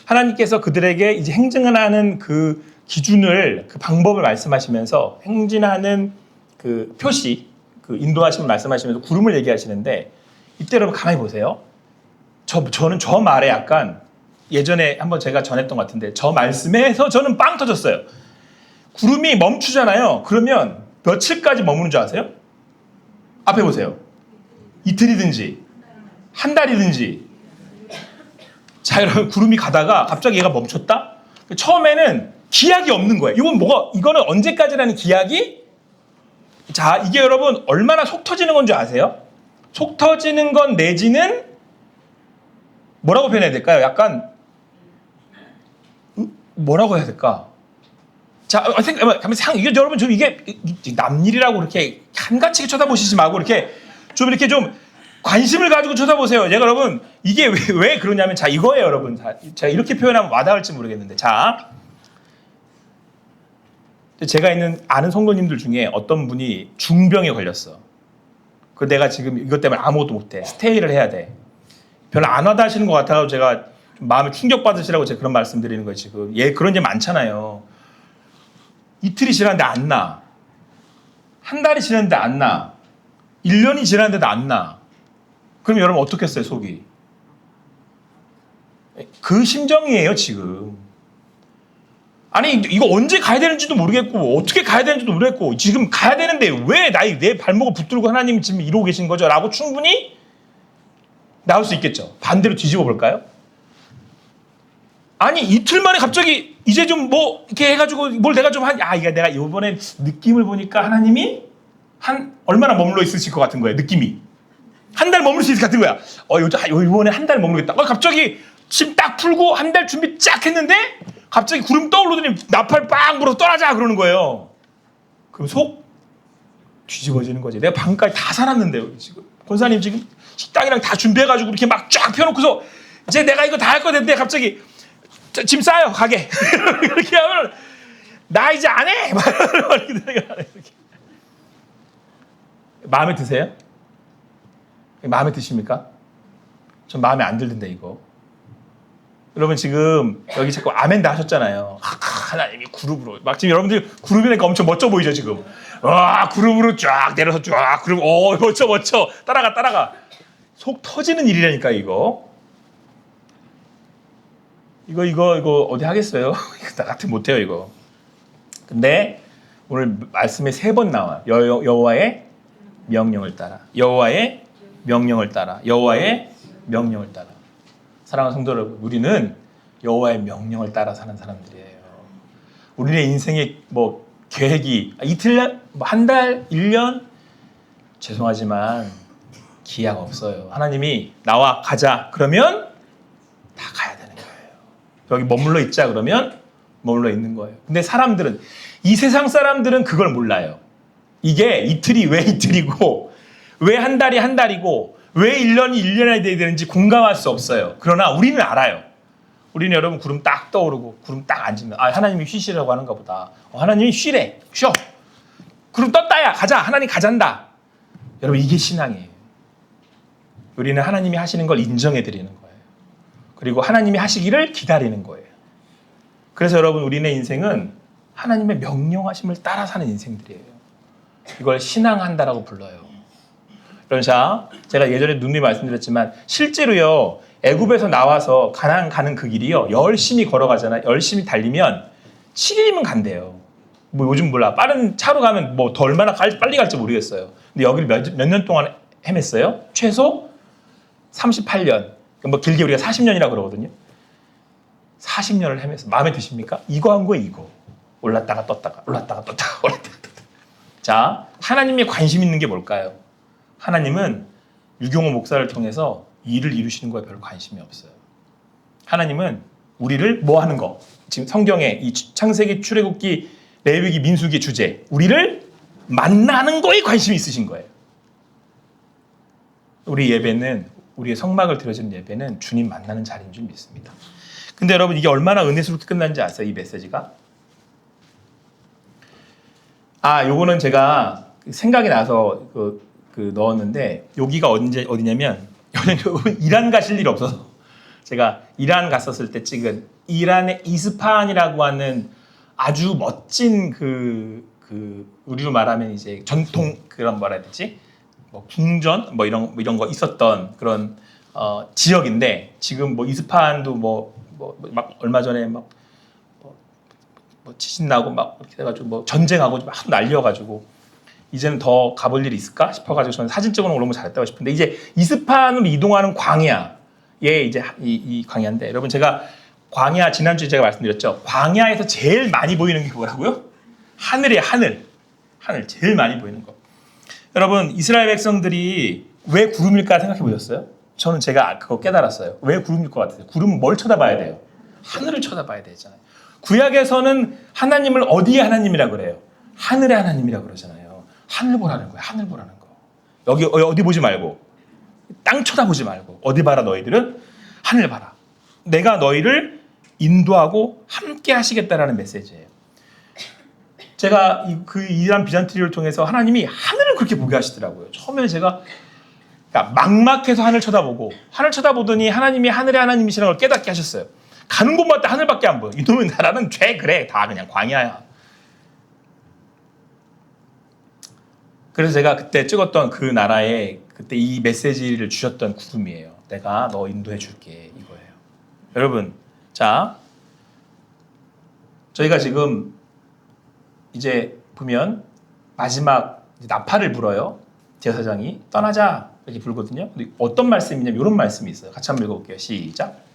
하나님께서 그들에게 이제 행진하는 그 기준을 그 방법을 말씀하시면서 행진하는 그 표시 그 인도하심을 말씀하시면서 구름을 얘기하시는데 이때 여러분 가만히 보세요. 저는 저 말에 약간 예전에 한번 제가 전했던 것 같은데 저 말씀에서 저는 빵 터졌어요. 구름이 멈추잖아요. 그러면 며칠까지 머무는 줄 아세요? 앞에 보세요. 이틀이든지 한 달이든지. 자, 여러분, 구름이 가다가 갑자기 얘가 멈췄다? 처음에는 기약이 없는 거예요. 이거는 언제까지라는 기약이? 자, 이게 여러분, 얼마나 속 터지는 건 줄 아세요? 속 터지는 건 내지는, 뭐라고 표현해야 될까요? 약간, 뭐라고 해야 될까? 자, 이게 여러분 좀 이게 남일이라고 이렇게 한가치게 쳐다보시지 말고 이렇게 좀 관심을 가지고 쳐다보세요. 제가 여러분 이게 왜 그러냐면 자 이거예요, 여러분. 제가 이렇게 표현하면 와닿을지 모르겠는데 자, 제가 아는 성도님들 중에 어떤 분이 중병에 걸렸어. 그 내가 지금 이것 때문에 아무것도 못해. 스테이를 해야 돼. 별로 안 와닿으시는 것 같아서 제가 좀 마음에 충격 받으시라고 제가 그런 말씀 드리는 거예요. 지금 그런 게 많잖아요. 이틀이 지났는데 안 나. 한 달이 지났는데 안 나. 1년이 지났는데도 안 나. 그럼 여러분 어떻겠어요, 속이? 그 심정이에요, 지금. 아니, 이거 언제 가야 되는지도 모르겠고, 어떻게 가야 되는지도 모르겠고, 지금 가야 되는데 왜 내 발목을 붙들고 하나님 지금 이러고 계신 거죠? 라고 충분히 나올 수 있겠죠. 반대로 뒤집어 볼까요? 아니, 이틀 만에 갑자기 이제 좀 이렇게 해가지고 내가 좀 이게 내가 이번에 느낌을 보니까 하나님이 얼마나 머물러 있으실 것 같은 거예요, 느낌이. 한 달 머물 수 있을 것 같은 거야. 이번에 한 달 머물겠다. 갑자기 침 딱 풀고 한 달 준비 쫙 했는데 갑자기 구름 떠오르더니 나팔 빵 불어서 떠나자 그러는 거예요. 그럼 속 뒤집어지는 거지. 내가 방금까지 다 살았는데요, 지금. 권사님 지금 식당이랑 다 준비해가지고 이렇게 막 쫙 펴놓고서 이제 내가 이거 다 할 거 됐는데 갑자기 짐 싸요, 가게. 이렇게 하면 나 이제 안 해. 이렇게. 마음에 드세요? 마음에 드십니까? 전 마음에 안 들던데 이거. 여러분 지금 여기 자꾸 아멘다 하셨잖아요. 하나님이 그룹으로 막 지금 여러분들 그룹이니까 엄청 멋져 보이죠 지금. 와 그룹으로 쫙 내려서 쫙 그룹 멋져 따라가. 속 터지는 일이라니까 이거. 이거 어디 하겠어요? 이거 나 같은 못해요 이거. 근데 오늘 말씀에 3번 나와요. 여호와의 명령을 따라. 여호와의 명령을 따라. 여호와의 명령을 따라. 사랑하는 성도 여러분, 우리는 여호와의 명령을 따라 사는 사람들이에요. 우리의 인생의 계획이 이틀, 한 달, 1년 죄송하지만 기약 없어요. 하나님이 나와 가자 그러면 다 가야 되는 거예요. 여기 머물러 있자 그러면 머물러 있는 거예요. 근데 사람들은 이 세상 사람들은 그걸 몰라요. 이게 이틀이 왜 이틀이고 왜 한 달이 한 달이고 왜 1년이 1년이 돼야 되는지 공감할 수 없어요. 그러나 우리는 알아요. 우리는 여러분 구름 딱 떠오르고 구름 딱 앉으면 하나님이 쉬시라고 하는가 보다. 하나님이 쉬래. 쉬어. 구름 떴다야. 가자. 하나님 가잔다. 여러분 이게 신앙이에요. 우리는 하나님이 하시는 걸 인정해 드리는 거예요. 그리고 하나님이 하시기를 기다리는 거예요. 그래서 여러분 우리네 인생은 하나님의 명령하심을 따라 사는 인생들이에요. 이걸 신앙한다라고 불러요. 그러자 제가 예전에 누누이 말씀드렸지만 실제로요 애굽에서 나와서 가나안 가는 그 길이요 열심히 걸어가잖아요. 열심히 달리면 7일이면 간대요. 요즘 몰라 빠른 차로 가면 더 얼마나 빨리 갈지 모르겠어요. 근데 여기를 몇 년 동안 헤맸어요. 최소 38년. 길게 우리가 40년이라고 그러거든요. 40년을 헤맸어. 마음에 드십니까? 이거 한 거예요. 이거 올랐다가 떴다가. 자, 하나님의 관심 있는 게 뭘까요? 하나님은 유경호 목사를 통해서 일을 이루시는 거에 별로 관심이 없어요. 하나님은 우리를 뭐 하는 거? 지금 성경에 이 창세기, 출애굽기, 레위기, 민수기 주제 우리를 만나는 거에 관심이 있으신 거예요. 우리 예배는 우리의 성막을 들어주는 예배는 주님 만나는 자리인 줄 믿습니다. 근데 여러분 이게 얼마나 은혜스럽게 끝난지 아세요? 이 메시지가? 요거는 제가 생각이 나서 넣었는데 여기가 어디냐면 이란 가실 일 없어서 제가 이란 갔었을 때 찍은 이란의 이스파한이라고 하는 아주 멋진 우리로 말하면 이제 전통 그런 뭐라 해야 되지? 궁전 이런 거 있었던 그런 지역인데 지금 이스파한도 막 얼마 전에 지진 나고 막 이렇게 돼가지고 전쟁하고 막 난리여가지고 이제는 더 가볼 일이 있을까 싶어가지고 저는 사진적으로 올라오면 잘했다고 싶은데 이제 이스파한으로 이동하는 광야에 이제 이 광야인데 여러분 제가 광야 지난주에 제가 말씀드렸죠. 광야에서 제일 많이 보이는 게 뭐라고요? 하늘이에요. 하늘 제일 많이 보이는 거. 여러분 이스라엘 백성들이 왜 구름일까 생각해 보셨어요? 저는 제가 그거 깨달았어요. 왜 구름일 것 같아요? 구름은 뭘 쳐다봐야 돼요? 하늘을 쳐다봐야 되잖아요. 구약에서는 하나님을 어디에 하나님이라고 그래요? 하늘의 하나님이라고 그러잖아요. 하늘 보라는 거예요. 하늘 보라는 거. 여기 어디 보지 말고 땅 쳐다보지 말고 어디 봐라 너희들은 하늘 봐라. 내가 너희를 인도하고 함께 하시겠다라는 메시지예요. 제가 그 이란 비잔트리를 통해서 하나님이 하늘을 그렇게 보게 하시더라고요. 처음에 제가 그러니까 막막해서 하늘 쳐다보고 하늘 쳐다보더니 하나님이 하늘의 하나님이시라는 걸 깨닫게 하셨어요. 가는 곳마다 하늘밖에 안 보여. 이놈의 나라는 죄 그래 다 그냥 광야야. 그래서 제가 그때 찍었던 그 나라에 그때 이 메시지를 주셨던 구름이에요. 내가 너 인도해 줄게 이거예요. 여러분 자 저희가 지금 이제 보면 마지막 나팔을 불어요. 제사장이 떠나자 이렇게 불거든요. 근데 어떤 말씀이냐면 이런 말씀이 있어요. 같이 한번 읽어볼게요. 시작.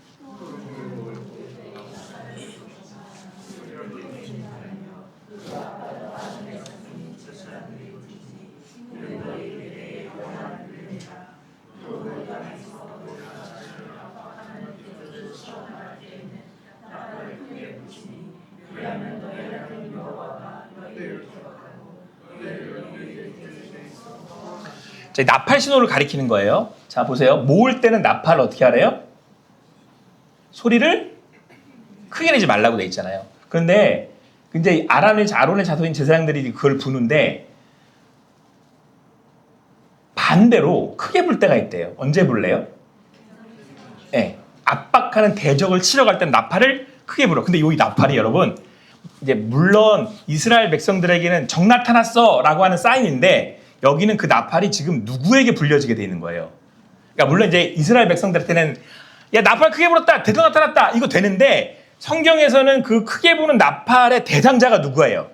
나팔 신호를 가리키는 거예요. 자 보세요. 모을 때는 나팔을 어떻게 하래요? 소리를 크게 내지 말라고 돼 있잖아요. 그런데 이제 아론의 자손인 제사장들이 그걸 부는데 반대로 크게 불 때가 있대요. 언제 불래요? 네, 압박하는 대적을 치러 갈 땐 나팔을 크게 불어. 근데 이 나팔이 여러분 이제 물론 이스라엘 백성들에게는 적 나타났어라고 하는 사인인데 여기는 그 나팔이 지금 누구에게 불려지게 돼 있는 거예요. 그러니까 물론 이제 이스라엘 백성들한테는 야 나팔 크게 불었다, 대적 나타났다 이거 되는데 성경에서는 그 크게 부는 나팔의 대상자가 누구예요?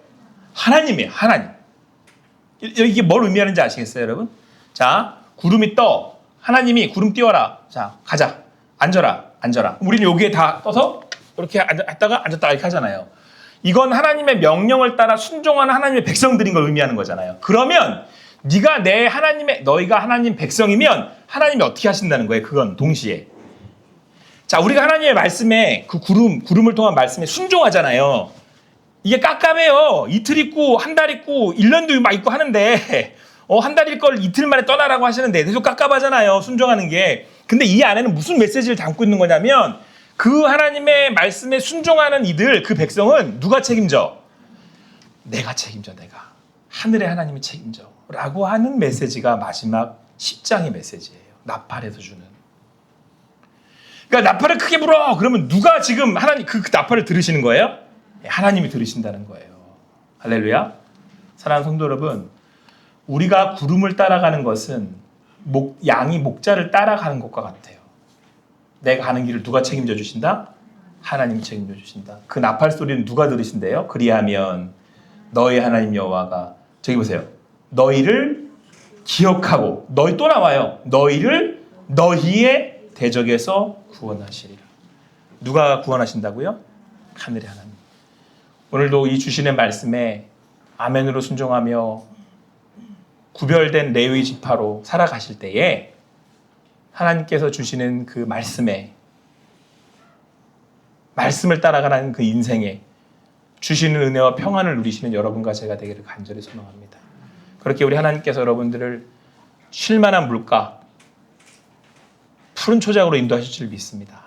하나님이에요. 하나님. 이게 뭘 의미하는지 아시겠어요, 여러분? 자, 구름이 떠. 하나님이 구름 띄워라. 자, 가자. 앉아라. 우리는 여기에 다 떠서 이렇게 앉았다가 이렇게 하잖아요. 이건 하나님의 명령을 따라 순종하는 하나님의 백성들인 걸 의미하는 거잖아요. 그러면 너희가 하나님 백성이면 하나님이 어떻게 하신다는 거예요? 그건 동시에. 자, 우리가 하나님의 말씀에 그 구름을 통한 말씀에 순종하잖아요. 이게 깝깝해요. 이틀 있고 한 달 있고 1년도 막 있고 하는데 한 달일 걸 이틀 만에 떠나라고 하시는데 계속 깝깝하잖아요. 순종하는 게. 근데 이 안에는 무슨 메시지를 담고 있는 거냐면 그 하나님의 말씀에 순종하는 이들, 그 백성은 누가 책임져? 내가 책임져, 내가. 하늘의 하나님이 책임져. 라고 하는 메시지가 마지막 10장의 메시지예요. 나팔에서 주는. 그러니까 나팔을 크게 불어. 그러면 누가 지금 하나님 그 나팔을 들으시는 거예요? 하나님이 들으신다는 거예요. 할렐루야. 사랑하는 성도 여러분, 우리가 구름을 따라가는 것은 양이 목자를 따라가는 것과 같아요. 내가 가는 길을 누가 책임져 주신다? 하나님이 책임져 주신다. 그 나팔 소리는 누가 들으신대요? 그리하면 너희 하나님 여호와가 저기 보세요. 너희를 기억하고 너희 또 나와요. 너희를 너희의 대적에서 구원하시리라. 누가 구원하신다고요? 하늘의 하나님. 오늘도 이 주신의 말씀에 아멘으로 순종하며 구별된 레위 지파로 살아가실 때에 하나님께서 주시는 그 말씀을 따라가는 그 인생에 주시는 은혜와 평안을 누리시는 여러분과 제가 되기를 간절히 소망합니다. 그렇게 우리 하나님께서 여러분들을 쉴만한 물가, 푸른 초장으로 인도하실 줄 믿습니다.